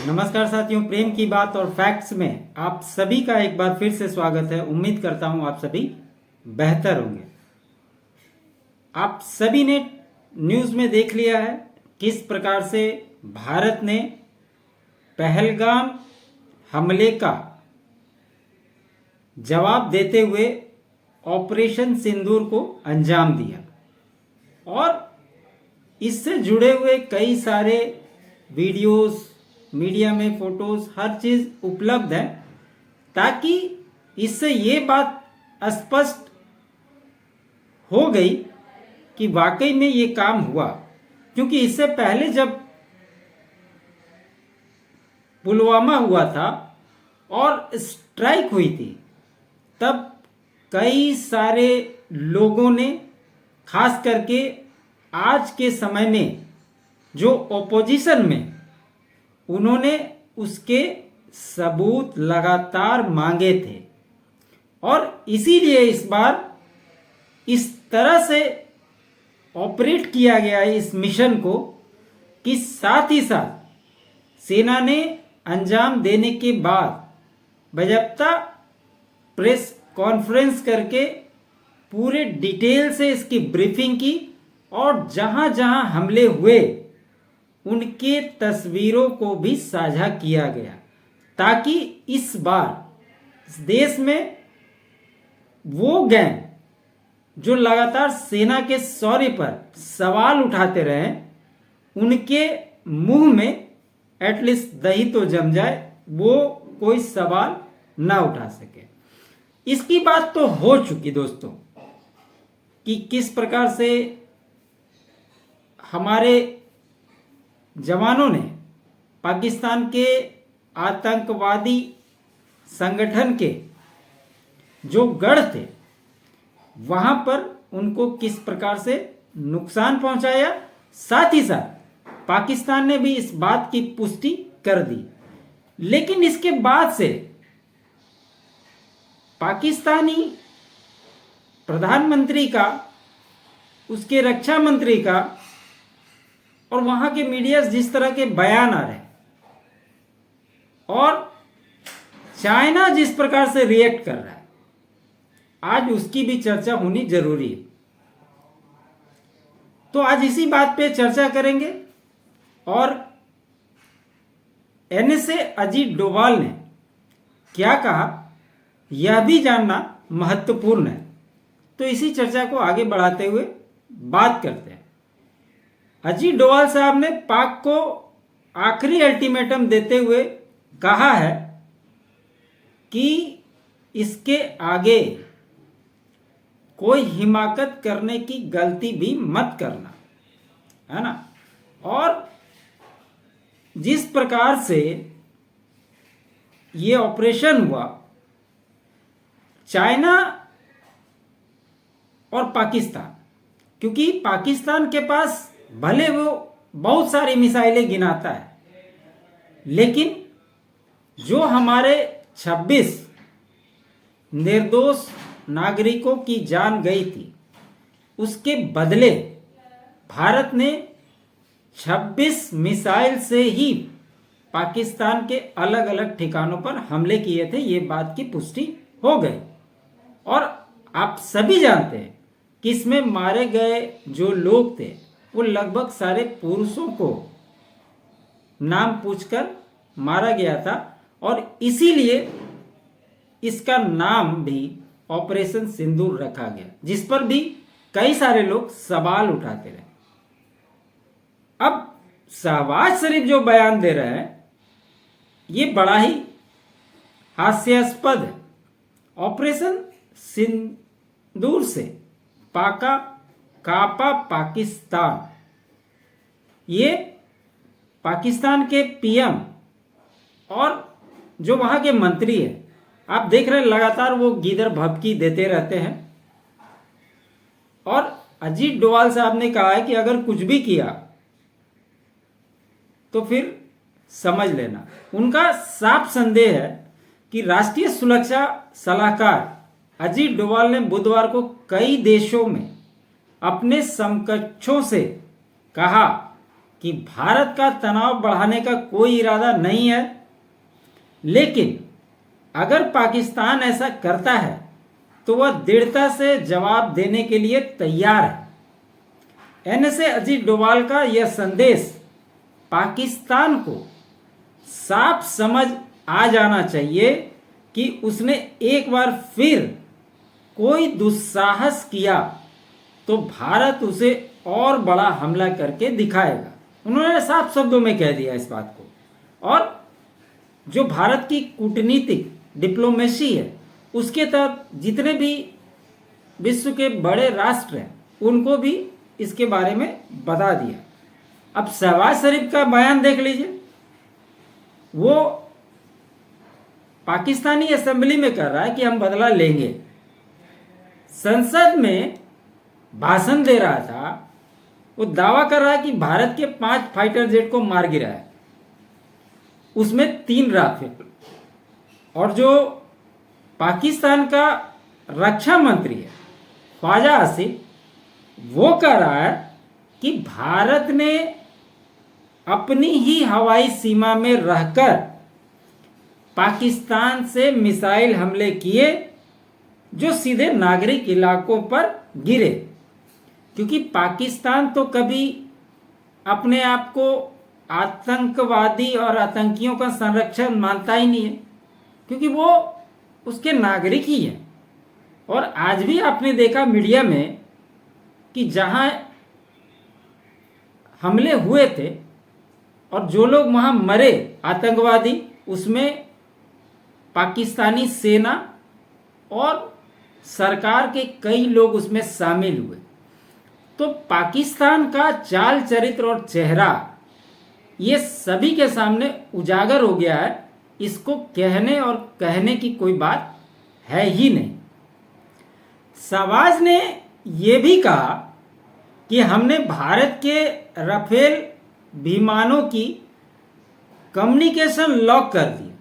नमस्कार साथियों, प्रेम की बात और फैक्ट्स में आप सभी का एक बार फिर से स्वागत है। उम्मीद करता हूं आप सभी बेहतर होंगे। आप सभी ने न्यूज़ में देख लिया है किस प्रकार से भारत ने पहलगाम हमले का जवाब देते हुए ऑपरेशन सिंदूर को अंजाम दिया और इससे जुड़े हुए कई सारे वीडियोस, मीडिया में फोटोज, हर चीज़ उपलब्ध है ताकि इससे ये बात स्पष्ट हो गई कि वाकई में ये काम हुआ। क्योंकि इससे पहले जब पुलवामा हुआ था और स्ट्राइक हुई थी तब कई सारे लोगों ने, खास करके आज के समय में जो ओपोजिशन में, उन्होंने उसके सबूत लगातार मांगे थे और इसीलिए इस बार इस तरह से ऑपरेट किया गया है इस मिशन को कि साथ ही साथ सेना ने अंजाम देने के बाद बाकायदा प्रेस कॉन्फ्रेंस करके पूरे डिटेल से इसकी ब्रीफिंग की और जहां जहां हमले हुए उनके तस्वीरों को भी साझा किया गया ताकि इस बार इस देश में वो गैंग जो लगातार सेना के शौर्य पर सवाल उठाते रहे, उनके मुंह में एटलीस्ट दही तो जम जाए, वो कोई सवाल ना उठा सके। इसकी बात तो हो चुकी दोस्तों कि किस प्रकार से हमारे जवानों ने पाकिस्तान के आतंकवादी संगठन के जो गढ़ थे वहां पर उनको किस प्रकार से नुकसान पहुंचाया। साथ ही साथ पाकिस्तान ने भी इस बात की पुष्टि कर दी। लेकिन इसके बाद से पाकिस्तानी प्रधानमंत्री का, उसके रक्षा मंत्री का और वहां के मीडिया जिस तरह के बयान आ रहे हैं और चाइना जिस प्रकार से रिएक्ट कर रहा है, आज उसकी भी चर्चा होनी जरूरी है। तो आज इसी बात पे चर्चा करेंगे और एनएसए अजीत डोभाल ने क्या कहा यह भी जानना महत्वपूर्ण है। तो इसी चर्चा को आगे बढ़ाते हुए बात करते हैं। अजीत डोभाल साहब ने पाक को आखिरी अल्टीमेटम देते हुए कहा है कि इसके आगे कोई हिमाकत करने की गलती भी मत करना, है ना। और जिस प्रकार से ये ऑपरेशन हुआ, चाइना और पाकिस्तान, क्योंकि पाकिस्तान के पास भले वो बहुत सारी मिसाइलें गिनाता है, लेकिन जो हमारे 26 निर्दोष नागरिकों की जान गई थी, उसके बदले भारत ने 26 मिसाइल से ही पाकिस्तान के अलग अलग ठिकानों पर हमले किए थे। ये बात की पुष्टि हो गई और आप सभी जानते हैं कि इसमें मारे गए जो लोग थे वो लगभग सारे पुरुषों को नाम पूछकर मारा गया था और इसीलिए इसका नाम भी ऑपरेशन सिंदूर रखा गया, जिस पर भी कई सारे लोग सवाल उठाते रहे। अब शहबाज शरीफ जो बयान दे रहे हैं ये बड़ा ही हास्यास्पद है। ऑपरेशन सिंदूर से पाका कापा पाकिस्तान, ये पाकिस्तान के पीएम और जो वहां के मंत्री हैं, आप देख रहे हैं लगातार वो गीदड़ भभकी देते रहते हैं। और अजीत डोभाल साहब ने कहा है कि अगर कुछ भी किया तो फिर समझ लेना। उनका साफ संदेह है कि राष्ट्रीय सुरक्षा सलाहकार अजीत डोभाल ने बुधवार को कई देशों में अपने समकक्षों से कहा कि भारत का तनाव बढ़ाने का कोई इरादा नहीं है, लेकिन अगर पाकिस्तान ऐसा करता है तो वह दृढ़ता से जवाब देने के लिए तैयार है। एनएसए अजीत डोभाल का यह संदेश पाकिस्तान को साफ समझ आ जाना चाहिए कि उसने एक बार फिर कोई दुस्साहस किया तो भारत उसे और बड़ा हमला करके दिखाएगा। उन्होंने साफ शब्दों में कह दिया इस बात को। और जो भारत की कूटनीतिक डिप्लोमेसी है उसके तहत जितने भी विश्व के बड़े राष्ट्र हैं उनको भी इसके बारे में बता दिया। अब शहबाज शरीफ का बयान देख लीजिए, वो पाकिस्तानी असेंबली में कर रहा है कि हम बदला लेंगे। संसद में भाषण दे रहा था, वो दावा कर रहा है कि भारत के 5 फाइटर जेट को मार गिरा है, उसमें 3 राफेल। और जो पाकिस्तान का रक्षा मंत्री है ख्वाजा आसिफ, वो कह रहा है कि भारत ने अपनी ही हवाई सीमा में रहकर पाकिस्तान से मिसाइल हमले किए जो सीधे नागरिक इलाकों पर गिरे। क्योंकि पाकिस्तान तो कभी अपने आप को आतंकवादी और आतंकियों का संरक्षण मानता ही नहीं है, क्योंकि वो उसके नागरिक ही हैं। और आज भी आपने देखा मीडिया में कि जहां हमले हुए थे और जो लोग वहां मरे आतंकवादी, उसमें पाकिस्तानी सेना और सरकार के कई लोग उसमें शामिल हुए। तो पाकिस्तान का चाल चरित्र और चेहरा ये सभी के सामने उजागर हो गया है। इसको कहने और कहने की कोई बात है ही नहीं। शहबाज ने यह भी कहा कि हमने भारत के राफेल विमानों की कम्युनिकेशन लॉक कर दी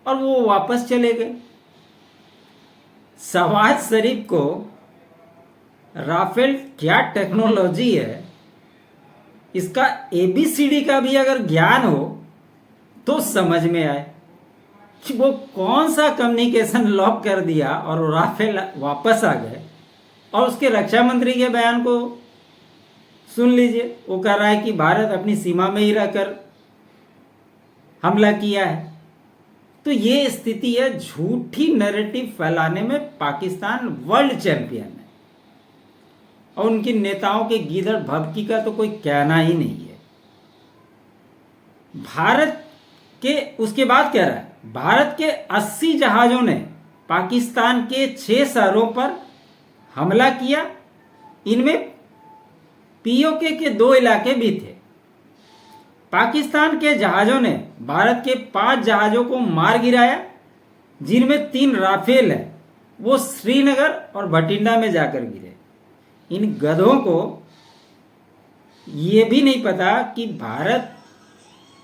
और वो वापस चले गए। शहबाज शरीफ को राफेल क्या टेक्नोलॉजी है इसका ABCD का भी अगर ज्ञान हो तो समझ में आए कि वो कौन सा कम्युनिकेशन लॉक कर दिया और राफेल वापस आ गए। और उसके रक्षा मंत्री के बयान को सुन लीजिए, वो कह रहा है कि भारत अपनी सीमा में ही रहकर हमला किया है। तो ये स्थिति है, झूठी नैरेटिव फैलाने में पाकिस्तान वर्ल्ड चैंपियन है और उनके नेताओं के गीदड़ भभकी का तो कोई कहना ही नहीं है। भारत के उसके बाद कह रहा है भारत के 80 जहाजों ने पाकिस्तान के 6 शहरों पर हमला किया। इनमें POK के 2 इलाके भी थे। पाकिस्तान के जहाज़ों ने भारत के 5 जहाज़ों को मार गिराया, जिनमें 3 राफेल है, वो श्रीनगर और भटिंडा में जाकर गिरे। इन गधों को ये भी नहीं पता कि भारत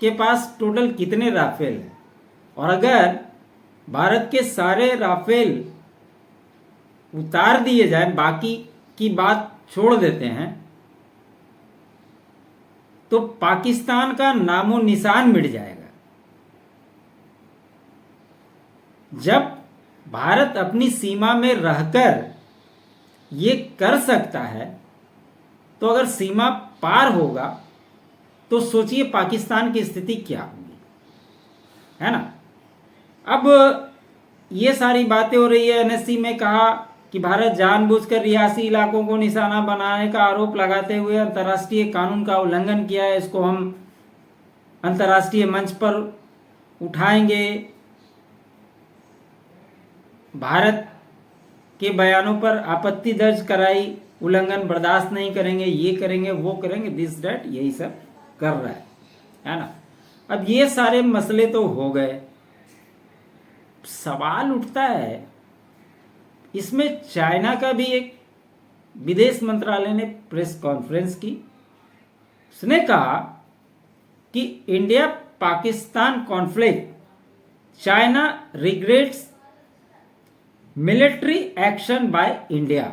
के पास टोटल कितने राफेल हैं, और अगर भारत के सारे राफेल उतार दिए जाए, बाकी की बात छोड़ देते हैं, तो पाकिस्तान का नामो निशान मिट जाएगा। जब भारत अपनी सीमा में रहकर ये कर सकता है, तो अगर सीमा पार होगा तो सोचिए पाकिस्तान की स्थिति क्या होगी, है ना। अब ये सारी बातें हो रही है। NSC में कहा कि भारत जानबूझकर रियासी इलाकों को निशाना बनाने का आरोप लगाते हुए अंतर्राष्ट्रीय कानून का उल्लंघन किया है। इसको हम अंतर्राष्ट्रीय मंच पर उठाएंगे, भारत के बयानों पर आपत्ति दर्ज कराई, उल्लंघन बर्दाश्त नहीं करेंगे, ये करेंगे, वो करेंगे, दिस दैट, यही सब कर रहा है ना। अब ये सारे मसले तो हो गए। सवाल उठता है, इसमें चाइना का भी एक विदेश मंत्रालय ने प्रेस कॉन्फ्रेंस की। उसने कहा कि India Pakistan conflict, China regrets military action by India,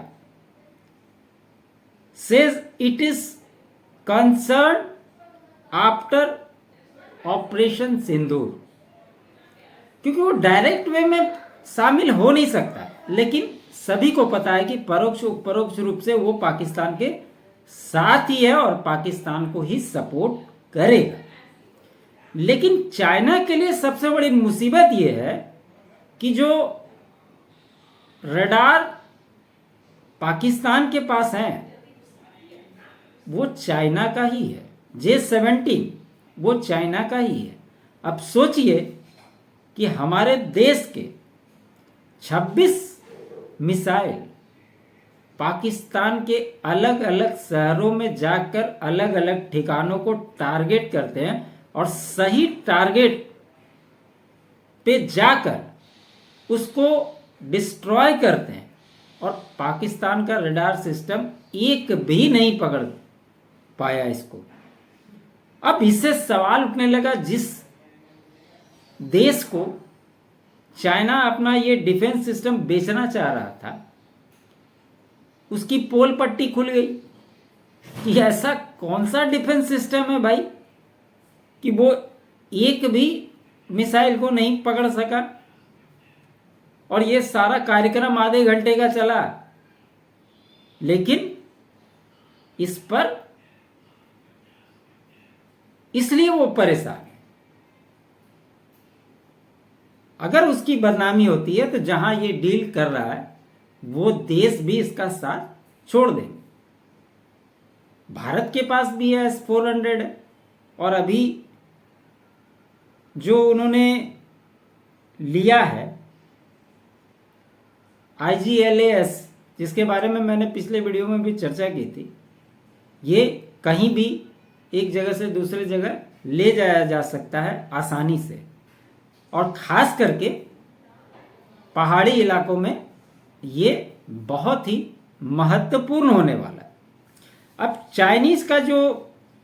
says it is concern after operation Sindoor, क्योंकि वो डायरेक्ट वे में शामिल हो नहीं सकता, लेकिन सभी को पता है कि परोक्ष परोक्ष रूप से वो पाकिस्तान के साथ ही है और पाकिस्तान को ही सपोर्ट करेगा। लेकिन चाइना के लिए सबसे बड़ी मुसीबत ये है कि जो रडार पाकिस्तान के पास है वो चाइना का ही है, J-17 वो चाइना का ही है। अब सोचिए कि हमारे देश के 26 मिसाइल पाकिस्तान के अलग अलग शहरों में जाकर अलग अलग ठिकानों को टारगेट करते हैं और सही टारगेट पे जाकर उसको डिस्ट्रॉय करते हैं, और पाकिस्तान का रडार सिस्टम एक भी नहीं पकड़ पाया इसको। अब इससे सवाल उठने लगा, जिस देश को चाइना अपना ये डिफेंस सिस्टम बेचना चाह रहा था उसकी पोल पट्टी खुल गई कि ऐसा कौन सा डिफेंस सिस्टम है भाई कि वो एक भी मिसाइल को नहीं पकड़ सका, और ये सारा कार्यक्रम आधे घंटे का चला, लेकिन इस पर इसलिए वो परेशान है। अगर उसकी बदनामी होती है तो जहां ये डील कर रहा है वो देश भी इसका साथ छोड़ देंगे। भारत के पास भी है S-400 है, और अभी जो उन्होंने लिया है IGLAS, जिसके बारे में मैंने पिछले वीडियो में भी चर्चा की थी, ये कहीं भी एक जगह से दूसरी जगह ले जाया जा सकता है आसानी से, और ख़ास करके पहाड़ी इलाकों में ये बहुत ही महत्वपूर्ण होने वाला है। अब चाइनीज़ का जो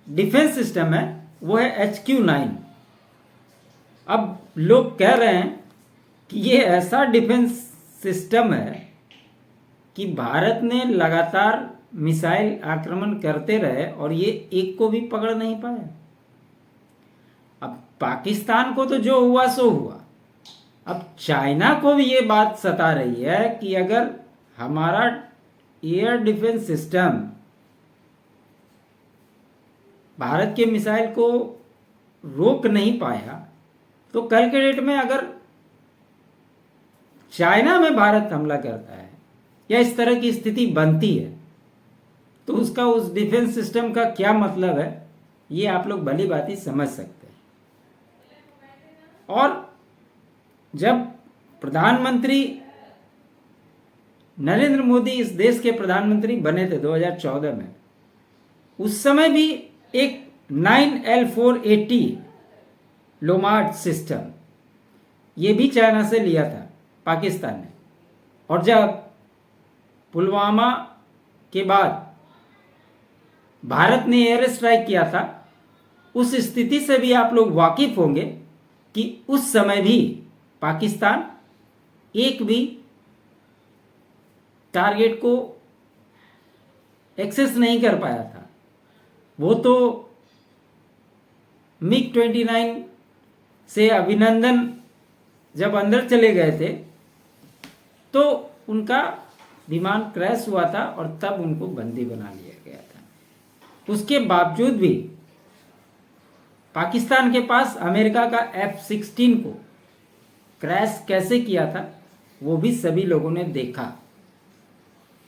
डिफेंस सिस्टम है वो है HQ-9। अब लोग कह रहे हैं कि ये ऐसा डिफेंस सिस्टम है कि भारत ने लगातार मिसाइल आक्रमण करते रहे और ये एक को भी पकड़ नहीं पाया। अब पाकिस्तान को तो जो हुआ सो हुआ, अब चाइना को भी ये बात सता रही है कि अगर हमारा एयर डिफेंस सिस्टम भारत के मिसाइल को रोक नहीं पाया तो कल के डेट में अगर चाइना में भारत हमला करता है या इस तरह की स्थिति बनती है तो उसका उस डिफेंस सिस्टम का क्या मतलब है, ये आप लोग भली भांति समझ सकते हैं। और जब प्रधानमंत्री नरेंद्र मोदी इस देश के प्रधानमंत्री बने थे 2014 में, उस समय भी एक 9L480 लोमार्ड सिस्टम ये भी चाइना से लिया था पाकिस्तान ने, और जब पुलवामा के बाद भारत ने एयर स्ट्राइक किया था उस स्थिति से भी आप लोग वाकिफ होंगे कि उस समय भी पाकिस्तान एक भी टारगेट को एक्सेस नहीं कर पाया था। वो तो MiG-29 से अभिनंदन जब अंदर चले गए थे तो उनका विमान क्रैश हुआ था और तब उनको बंदी बना लिया गया था। उसके बावजूद भी पाकिस्तान के पास अमेरिका का F-16 को क्रैश कैसे किया था वो भी सभी लोगों ने देखा।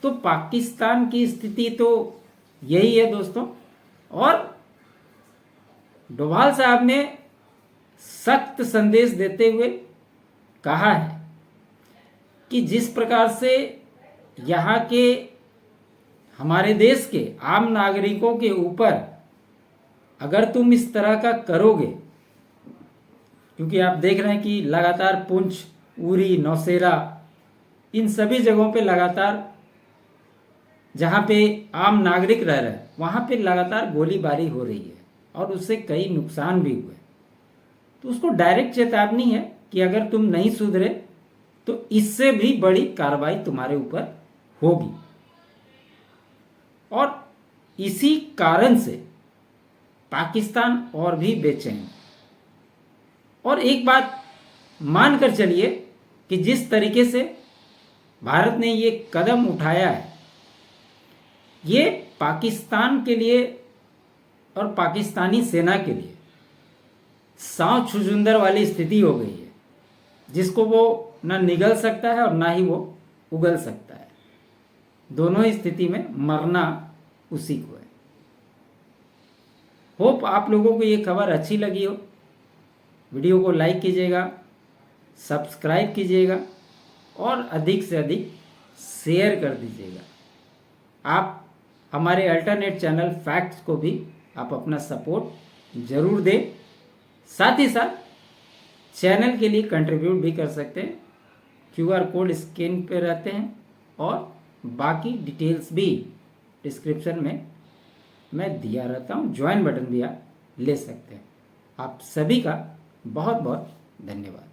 तो पाकिस्तान की स्थिति तो यही है दोस्तों, और डोभाल साहब ने सख्त संदेश देते हुए कहा है कि जिस प्रकार से यहाँ के हमारे देश के आम नागरिकों के ऊपर अगर तुम इस तरह का करोगे, क्योंकि आप देख रहे हैं कि लगातार पुंछ, उरी, नौशेरा, इन सभी जगहों पे लगातार जहाँ पे आम नागरिक रह रहे हैं वहाँ पे लगातार गोलीबारी हो रही है और उससे कई नुकसान भी हुए। तो उसको डायरेक्ट चेतावनी है कि अगर तुम नहीं सुधरे तो इससे भी बड़ी कार्रवाई तुम्हारे ऊपर होगी। और इसी कारण से पाकिस्तान और भी बेचैन। और एक बात मानकर चलिए कि जिस तरीके से भारत ने ये कदम उठाया है, ये पाकिस्तान के लिए और पाकिस्तानी सेना के लिए सांव छुछुंदर वाली स्थिति हो गई है, जिसको वो ना निगल सकता है और ना ही वो उगल सकता है। दोनों ही स्थिति में मरना उसी को है। होप आप लोगों को ये खबर अच्छी लगी हो। वीडियो को लाइक कीजिएगा, सब्सक्राइब कीजिएगा और अधिक से अधिक शेयर कर दीजिएगा। आप हमारे अल्टरनेट चैनल फैक्ट्स को भी आप अपना सपोर्ट ज़रूर दें। साथ ही साथ चैनल के लिए कंट्रीब्यूट भी कर सकते हैं। QR कोड स्क्रीन पे रहते हैं और बाकी डिटेल्स भी डिस्क्रिप्शन में मैं दिया रहता हूँ। ज्वाइन बटन भी आप ले सकते हैं। आप सभी का बहुत बहुत धन्यवाद।